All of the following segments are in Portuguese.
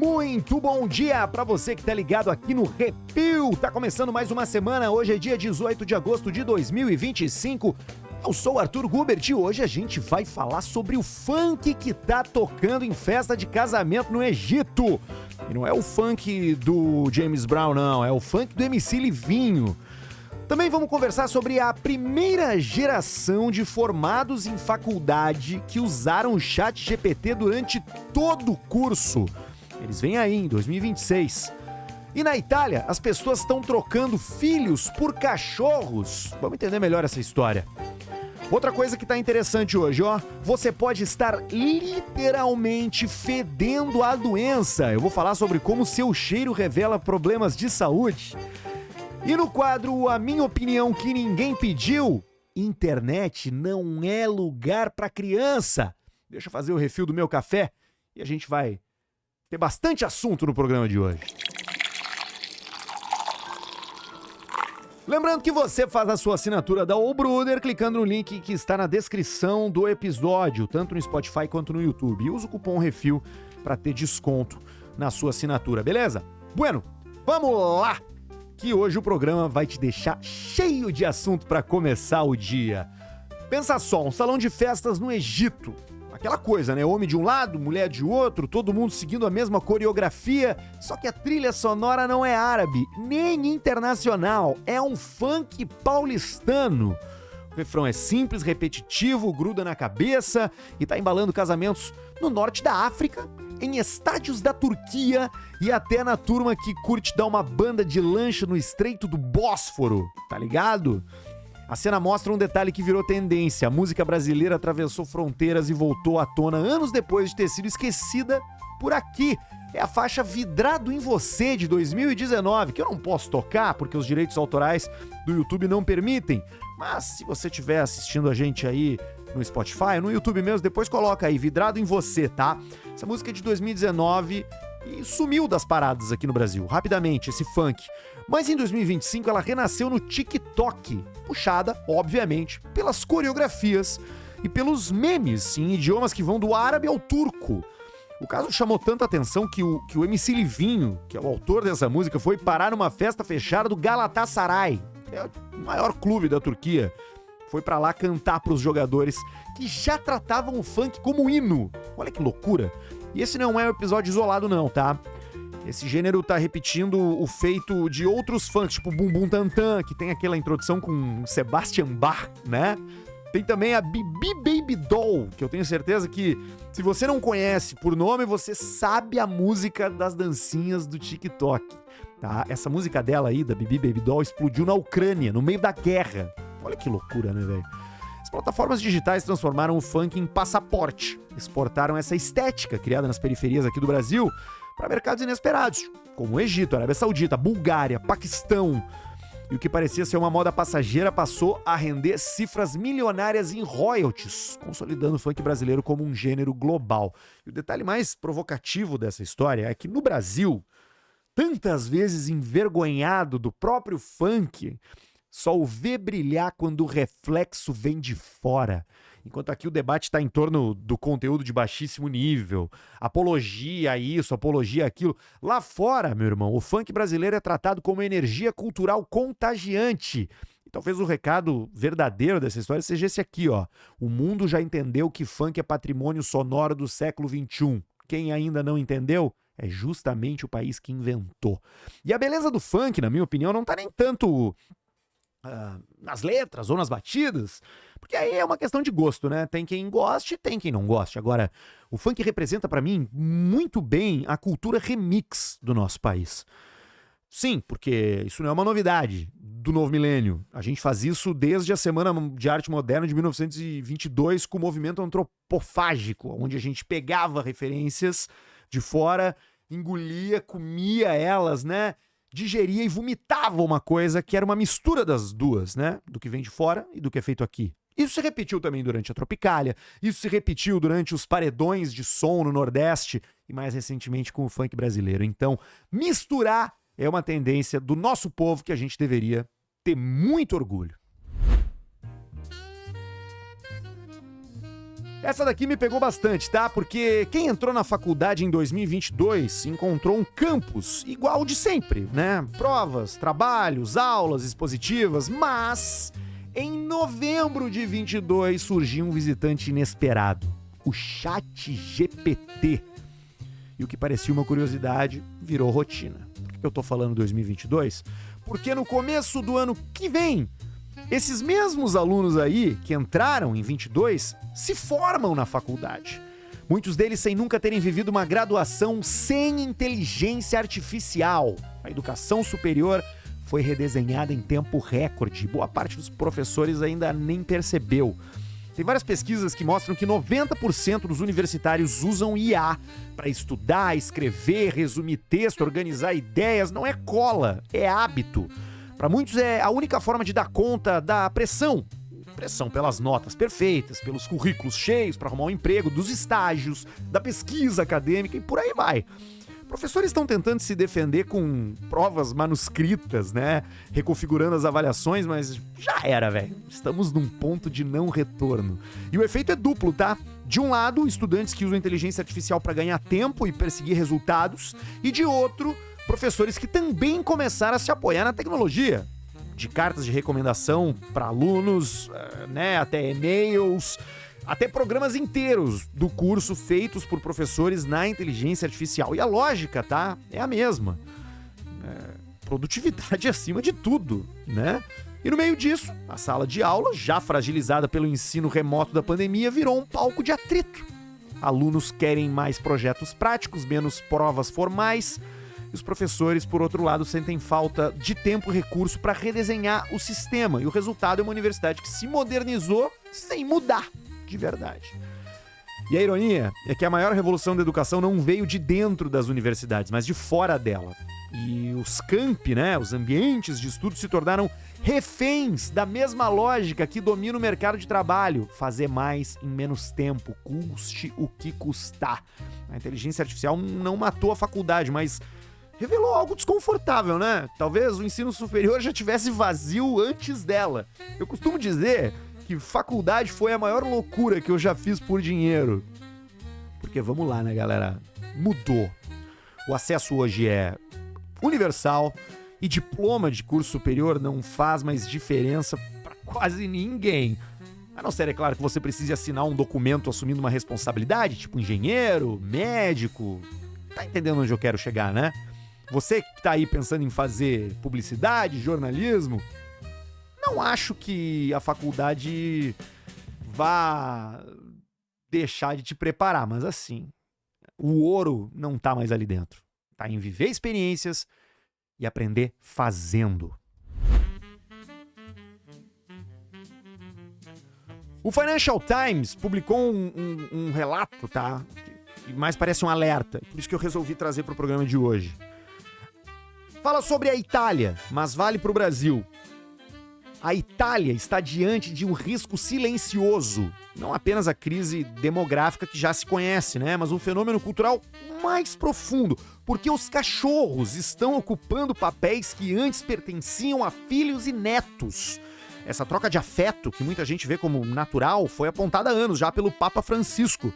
Muito bom dia para você que tá ligado aqui no Refil. Tá começando mais uma semana, hoje é dia 18 de agosto de 2025. Eu sou o Arthur Gubert e hoje a gente vai falar sobre o funk que tá tocando em festa de casamento no Egito. E não é o funk do James Brown, não, é o funk do MC Livinho. Também vamos conversar sobre a primeira geração de formados em faculdade que usaram o ChatGPT durante todo o curso. Eles vêm aí em 2026. E na Itália, as pessoas estão trocando filhos por cachorros. Vamos entender melhor essa história. Outra coisa que tá interessante hoje, ó. Você pode estar literalmente fedendo a doença. Eu vou falar sobre como seu cheiro revela problemas de saúde. E no quadro A Minha Opinião que Ninguém Pediu, internet não é lugar pra criança. Deixa eu fazer o refil do meu café e a gente vai ter bastante assunto no programa de hoje. Lembrando que você faz a sua assinatura da All Brother clicando no link que está na descrição do episódio, tanto no Spotify quanto no YouTube. E usa o cupom REFIL para ter desconto na sua assinatura, beleza? Bueno, vamos lá! Que hoje o programa vai te deixar cheio de assunto para começar o dia. Pensa só, um salão de festas no Egito. Aquela coisa, né? Homem de um lado, mulher de outro, todo mundo seguindo a mesma coreografia, só que a trilha sonora não é árabe, nem internacional, é um funk paulistano. O refrão é simples, repetitivo, gruda na cabeça e tá embalando casamentos no norte da África, em estádios da Turquia e até na turma que curte dar uma banda de lancha no Estreito do Bósforo, tá ligado? A cena mostra um detalhe que virou tendência. A música brasileira atravessou fronteiras e voltou à tona anos depois de ter sido esquecida por aqui. É a faixa Vidrado em Você, de 2019, que eu não posso tocar porque os direitos autorais do YouTube não permitem. Mas se você estiver assistindo a gente aí no Spotify, no YouTube mesmo, depois coloca aí Vidrado em Você, tá? Essa música é de 2019 e sumiu das paradas aqui no Brasil, rapidamente, esse funk. Mas em 2025 ela renasceu no TikTok, puxada, obviamente, pelas coreografias e pelos memes em idiomas que vão do árabe ao turco. O caso chamou tanta atenção que o MC Livinho, que é o autor dessa música, foi parar numa festa fechada do Galatasaray, que é o maior clube da Turquia. Foi pra lá cantar pros jogadores que já tratavam o funk como hino. Olha que loucura. E esse não é um episódio isolado não, tá? Esse gênero tá repetindo o feito de outros funks, tipo Bum Bum Tantan, que tem aquela introdução com Sebastian Bach, né? Tem também a Bibi Baby Doll, que eu tenho certeza que, se você não conhece por nome, você sabe a música das dancinhas do TikTok, tá? Essa música dela aí, da Bibi Baby Doll, explodiu na Ucrânia, no meio da guerra. Olha que loucura, né, velho? As plataformas digitais transformaram o funk em passaporte, exportaram essa estética criada nas periferias aqui do Brasil para mercados inesperados, como o Egito, Arábia Saudita, Bulgária, Paquistão. E o que parecia ser uma moda passageira passou a render cifras milionárias em royalties, consolidando o funk brasileiro como um gênero global. E o detalhe mais provocativo dessa história é que no Brasil, tantas vezes envergonhado do próprio funk, só o vê brilhar quando o reflexo vem de fora. Enquanto aqui o debate está em torno do conteúdo de baixíssimo nível, apologia a isso, apologia a aquilo. Lá fora, meu irmão, o funk brasileiro é tratado como energia cultural contagiante. E talvez o recado verdadeiro dessa história seja esse aqui, ó. O mundo já entendeu que funk é patrimônio sonoro do século XXI. Quem ainda não entendeu é justamente o país que inventou. E a beleza do funk, na minha opinião, não tá nem tanto nas letras ou nas batidas, porque aí é uma questão de gosto, né? Tem quem goste, tem quem não goste. Agora, o funk representa pra mim muito bem a cultura remix do nosso país. Sim, porque isso não é uma novidade do novo milênio. A gente faz isso desde a Semana de Arte Moderna de 1922 com o movimento antropofágico, onde a gente pegava referências de fora, engolia, comia elas, né? Digeria e vomitava uma coisa que era uma mistura das duas, né? Do que vem de fora e do que é feito aqui. Isso se repetiu também durante a Tropicália, isso se repetiu durante os paredões de som no Nordeste e mais recentemente com o funk brasileiro. Então, misturar é uma tendência do nosso povo que a gente deveria ter muito orgulho. Essa daqui me pegou bastante, tá? Porque quem entrou na faculdade em 2022 encontrou um campus igual de sempre, né? Provas, trabalhos, aulas expositivas, mas em novembro de 22 surgiu um visitante inesperado, o ChatGPT. E o que parecia uma curiosidade virou rotina. Por que eu tô falando 2022? Porque no começo do ano que vem, esses mesmos alunos aí que entraram em 22 se formam na faculdade. Muitos deles sem nunca terem vivido uma graduação sem inteligência artificial. A educação superior foi redesenhada em tempo recorde. Boa parte dos professores ainda nem percebeu. Tem várias pesquisas que mostram que 90% dos universitários usam IA para estudar, escrever, resumir texto, organizar ideias. Não é cola, é hábito. Para muitos é a única forma de dar conta da pressão. Pressão pelas notas perfeitas, pelos currículos cheios para arrumar um emprego, dos estágios, da pesquisa acadêmica e por aí vai. Professores estão tentando se defender com provas manuscritas, né? Reconfigurando as avaliações, mas já era, velho. Estamos num ponto de não retorno. E o efeito é duplo, tá? De um lado, estudantes que usam inteligência artificial para ganhar tempo e perseguir resultados, e de outro, professores que também começaram a se apoiar na tecnologia. De cartas de recomendação para alunos, né, até e-mails, até programas inteiros do curso feitos por professores na inteligência artificial. E a lógica, tá? É a mesma. Produtividade acima de tudo, né? E no meio disso, a sala de aula, já fragilizada pelo ensino remoto da pandemia, virou um palco de atrito. Alunos querem mais projetos práticos, menos provas formais. E os professores, por outro lado, sentem falta de tempo e recurso para redesenhar o sistema. E o resultado é uma universidade que se modernizou sem mudar de verdade. E a ironia é que a maior revolução da educação não veio de dentro das universidades, mas de fora dela. E os campi, né, os ambientes de estudo se tornaram reféns da mesma lógica que domina o mercado de trabalho. Fazer mais em menos tempo, custe o que custar. A inteligência artificial não matou a faculdade, mas revelou algo desconfortável, né? Talvez o ensino superior já tivesse vazio antes dela. Eu costumo dizer que faculdade foi a maior loucura que eu já fiz por dinheiro. Porque vamos lá, né, galera? Mudou. O acesso hoje é universal e diploma de curso superior não faz mais diferença para quase ninguém. A não ser, é claro, que você precise assinar um documento assumindo uma responsabilidade, tipo engenheiro, médico. Tá entendendo onde eu quero chegar, né? Você que tá aí pensando em fazer publicidade, jornalismo, não acho que a faculdade vá deixar de te preparar, mas assim, o ouro não tá mais ali dentro. Tá em viver experiências e aprender fazendo. O Financial Times publicou um relato, tá? Que mais parece um alerta. Por isso que eu resolvi trazer pro programa de hoje. Fala sobre a Itália, mas vale pro Brasil. A Itália está diante de um risco silencioso. Não apenas a crise demográfica que já se conhece, né? Mas um fenômeno cultural mais profundo. Porque os cachorros estão ocupando papéis que antes pertenciam a filhos e netos. Essa troca de afeto, que muita gente vê como natural, foi apontada há anos já pelo Papa Francisco.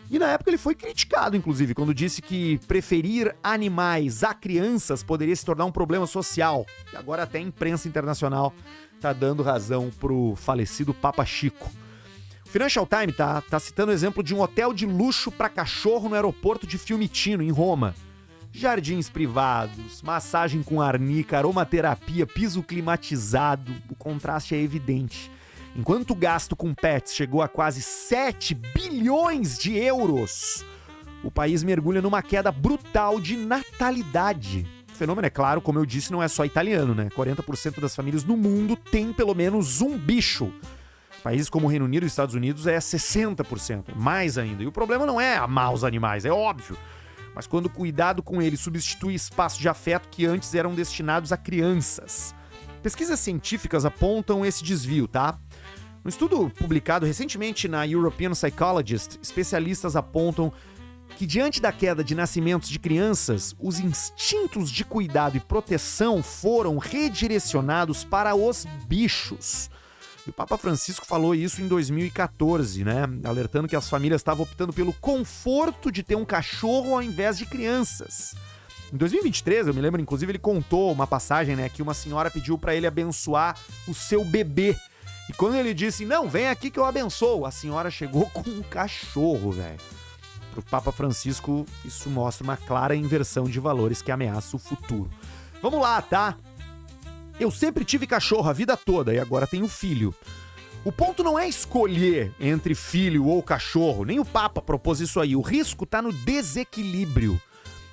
E na época ele foi criticado, inclusive, quando disse que preferir animais a crianças poderia se tornar um problema social. E agora até a imprensa internacional tá dando razão pro falecido Papa Chico. O Financial Times tá citando o exemplo de um hotel de luxo para cachorro no aeroporto de Fiumicino, em Roma. Jardins privados, massagem com arnica, aromaterapia, piso climatizado. O contraste é evidente. Enquanto o gasto com pets chegou a quase 7 bilhões de euros, o país mergulha numa queda brutal de natalidade. O fenômeno, é claro, como eu disse, não é só italiano, né? 40% das famílias no mundo tem pelo menos um bicho. Países como o Reino Unido e os Estados Unidos é 60%, mais ainda. E o problema não é amar os animais, é óbvio. Mas quando o cuidado com eles substitui espaços de afeto que antes eram destinados a crianças. Pesquisas científicas apontam esse desvio, tá? Um estudo publicado recentemente na European Psychologist, especialistas apontam que diante da queda de nascimentos de crianças, os instintos de cuidado e proteção foram redirecionados para os bichos. O Papa Francisco falou isso em 2014, né? Alertando que as famílias estavam optando pelo conforto de ter um cachorro ao invés de crianças. Em 2023, eu me lembro, inclusive, ele contou uma passagem, né? Que uma senhora pediu pra ele abençoar o seu bebê. E quando ele disse, não, vem aqui que eu abençoo, a senhora chegou com um cachorro, velho. Pro Papa Francisco, isso mostra uma clara inversão de valores que ameaça o futuro. Vamos lá, tá? Eu sempre tive cachorro a vida toda e agora tenho filho. O ponto não é escolher entre filho ou cachorro, nem o Papa propôs isso aí. O risco tá no desequilíbrio.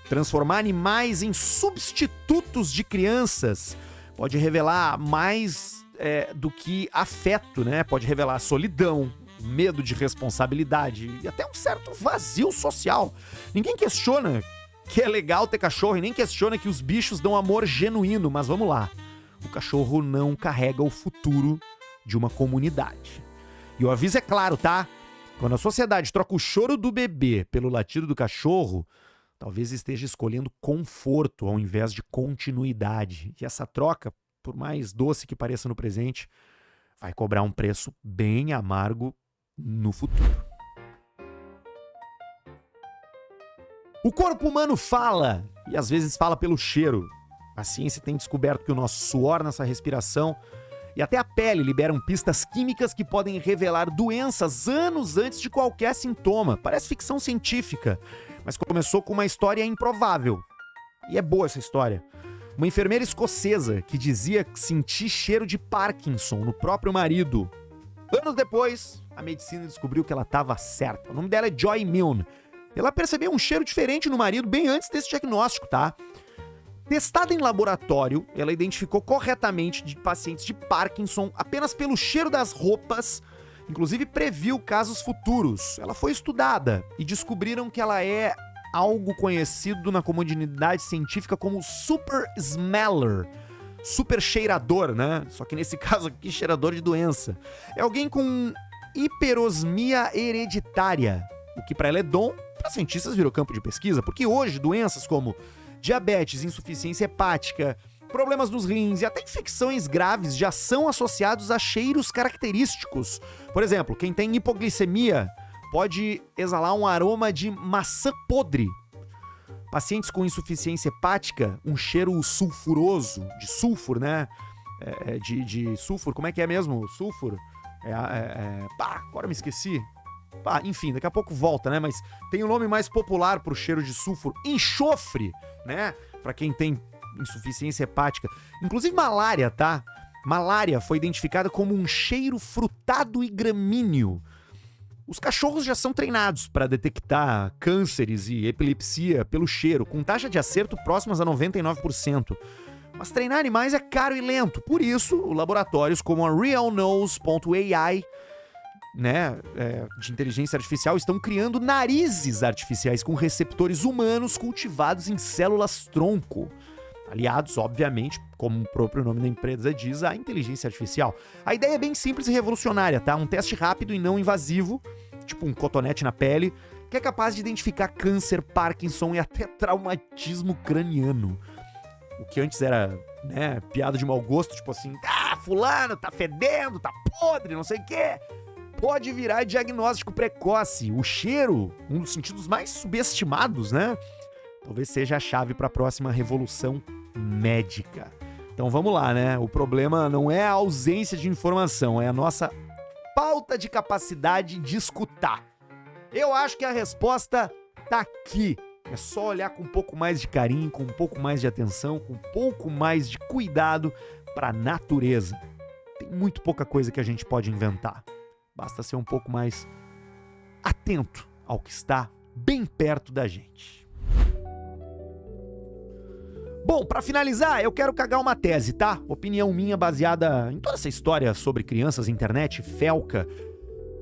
Transformar animais em substitutos de crianças pode revelar mais do que afeto, né? Pode revelar solidão, medo de responsabilidade e até um certo vazio social. Ninguém questiona que é legal ter cachorro e nem questiona que os bichos dão amor genuíno, mas vamos lá. O cachorro não carrega o futuro de uma comunidade. E o aviso é claro, tá? Quando a sociedade troca o choro do bebê pelo latido do cachorro, talvez esteja escolhendo conforto ao invés de continuidade. E essa troca, por mais doce que pareça no presente, vai cobrar um preço bem amargo no futuro. O corpo humano fala, e às vezes fala pelo cheiro. A ciência tem descoberto que o nosso suor, nossa respiração e até a pele liberam pistas químicas que podem revelar doenças anos antes de qualquer sintoma. Parece ficção científica, mas começou com uma história improvável. E é boa essa história. Uma enfermeira escocesa que dizia sentir cheiro de Parkinson no próprio marido. Anos depois, a medicina descobriu que ela estava certa. O nome dela é Joy Milne. Ela percebeu um cheiro diferente no marido bem antes desse diagnóstico, tá? Testada em laboratório, ela identificou corretamente de pacientes de Parkinson apenas pelo cheiro das roupas, inclusive previu casos futuros. Ela foi estudada e descobriram que ela é algo conhecido na comunidade científica como super smeller, super cheirador, né? Só que nesse caso aqui, cheirador de doença. É alguém com hiperosmia hereditária, o que para ela é dom, para cientistas virou campo de pesquisa, porque hoje doenças como diabetes, insuficiência hepática, problemas nos rins e até infecções graves já são associados a cheiros característicos. Por exemplo, quem tem hipoglicemia pode exalar um aroma de maçã podre. Pacientes com insuficiência hepática, um cheiro sulfuroso, de sulfur, né? De sulfur, como é que é mesmo? Sulfur? Agora me esqueci. Enfim, daqui a pouco volta, né? Mas tem um nome mais popular pro cheiro de sulfur, enxofre, né? Pra quem tem insuficiência hepática. Inclusive malária, tá? Malária foi identificada como um cheiro frutado e gramíneo. Os cachorros já são treinados para detectar cânceres e epilepsia pelo cheiro, com taxa de acerto próximas a 99%. Mas treinar animais é caro e lento. Por isso, laboratórios como a RealNose.ai, né, de inteligência artificial, estão criando narizes artificiais com receptores humanos cultivados em células-tronco. Aliados, obviamente, como o próprio nome da empresa diz, à inteligência artificial. A ideia é bem simples e revolucionária, tá? Um teste rápido e não invasivo, tipo um cotonete na pele, que é capaz de identificar câncer, Parkinson e até traumatismo craniano. O que antes era, né, piada de mau gosto, tipo assim, fulano tá fedendo, tá podre, não sei o quê. Pode virar diagnóstico precoce. O cheiro, um dos sentidos mais subestimados, né? Talvez seja a chave para a próxima revolução médica. Então vamos lá, né? O problema não é a ausência de informação, é a nossa falta de capacidade de escutar. Eu acho que a resposta tá aqui. É só olhar com um pouco mais de carinho, com um pouco mais de atenção, com um pouco mais de cuidado para a natureza. Tem muito pouca coisa que a gente pode inventar. Basta ser um pouco mais atento ao que está bem perto da gente. Bom, pra finalizar, eu quero cagar uma tese, tá? Opinião minha baseada em toda essa história sobre crianças, internet, Felca.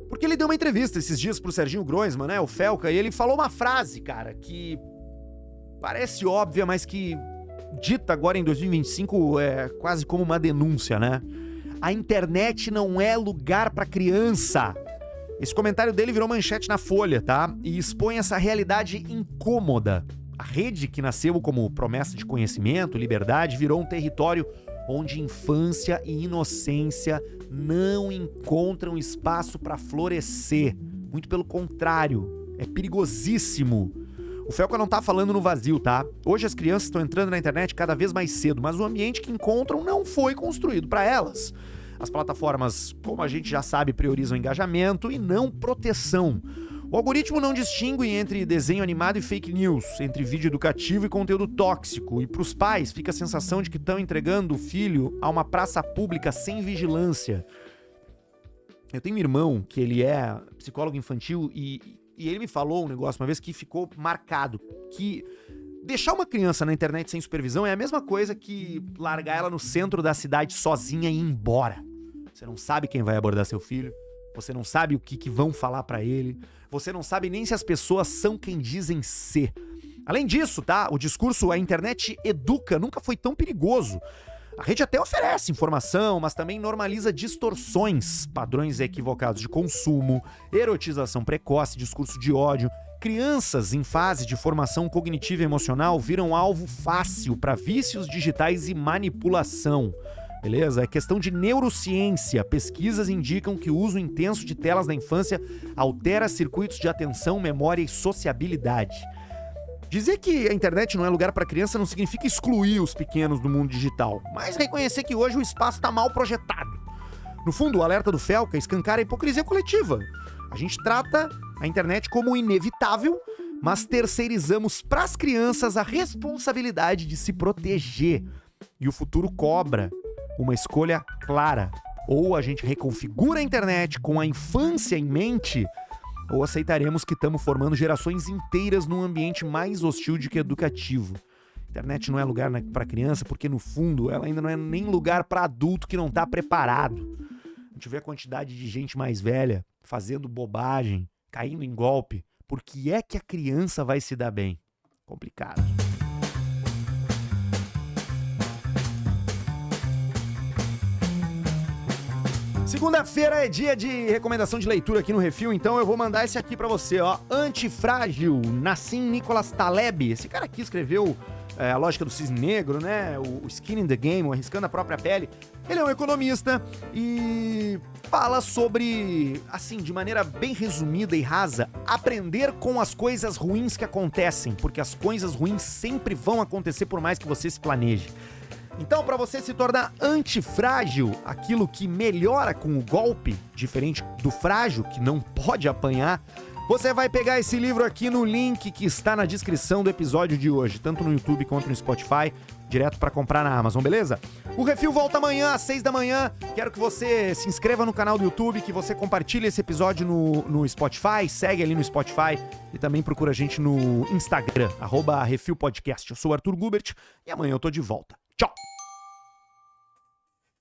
Porque ele deu uma entrevista esses dias pro Serginho Groisman, né? O Felca, e ele falou uma frase, cara, que parece óbvia, mas que dita agora em 2025 é quase como uma denúncia, né? A internet não é lugar pra criança. Esse comentário dele virou manchete na Folha, tá? E expõe essa realidade incômoda. A rede que nasceu como promessa de conhecimento, liberdade, virou um território onde infância e inocência não encontram espaço para florescer. Muito pelo contrário, é perigosíssimo. O Felca não tá falando no vazio, tá? Hoje as crianças estão entrando na internet cada vez mais cedo, mas o ambiente que encontram não foi construído para elas. As plataformas, como a gente já sabe, priorizam engajamento e não proteção. O algoritmo não distingue entre desenho animado e fake news, entre vídeo educativo e conteúdo tóxico. E para os pais fica a sensação de que estão entregando o filho a uma praça pública sem vigilância. Eu tenho um irmão que ele é psicólogo infantil e ele me falou um negócio uma vez que ficou marcado, que deixar uma criança na internet sem supervisão é a mesma coisa que largar ela no centro da cidade sozinha e ir embora. Você não sabe quem vai abordar seu filho, você não sabe o que vão falar pra ele, você não sabe nem se as pessoas são quem dizem ser. Além disso, tá? O discurso "a internet educa" nunca foi tão perigoso. A rede até oferece informação, mas também normaliza distorções, padrões equivocados de consumo, erotização precoce, discurso de ódio. Crianças em fase de formação cognitiva e emocional viram alvo fácil para vícios digitais e manipulação. Beleza? É questão de neurociência. Pesquisas indicam que o uso intenso de telas na infância altera circuitos de atenção, memória e sociabilidade. Dizer que a internet não é lugar para criança não significa excluir os pequenos do mundo digital, mas reconhecer que hoje o espaço está mal projetado. No fundo, o alerta do Felca escancara a hipocrisia coletiva. A gente trata a internet como inevitável, mas terceirizamos para as crianças a responsabilidade de se proteger. E o futuro cobra uma escolha clara. Ou a gente reconfigura a internet com a infância em mente, ou aceitaremos que estamos formando gerações inteiras num ambiente mais hostil do que educativo. A internet não é lugar para criança porque, no fundo, ela ainda não é nem lugar para adulto que não está preparado. A gente vê a quantidade de gente mais velha fazendo bobagem, caindo em golpe. Por que é que a criança vai se dar bem? Complicado. Segunda-feira é dia de recomendação de leitura aqui no Refil, então eu vou mandar esse aqui pra você, ó. Antifrágil, Nassim Nicholas Taleb. Esse cara aqui escreveu A Lógica do Cisne Negro, né? O Skin in the Game, o Arriscando a Própria Pele. Ele é um economista e fala sobre, assim, de maneira bem resumida e rasa, aprender com as coisas ruins que acontecem, porque as coisas ruins sempre vão acontecer por mais que você se planeje. Então, para você se tornar antifrágil, aquilo que melhora com o golpe, diferente do frágil, que não pode apanhar, você vai pegar esse livro aqui no link que está na descrição do episódio de hoje, tanto no YouTube quanto no Spotify, direto para comprar na Amazon, beleza? O Refil volta amanhã às 6 da manhã. Quero que você se inscreva no canal do YouTube, que você compartilhe esse episódio no Spotify, segue ali no Spotify e também procura a gente no Instagram, @RefilPodcast. Eu sou o Arthur Gubert e amanhã eu tô de volta.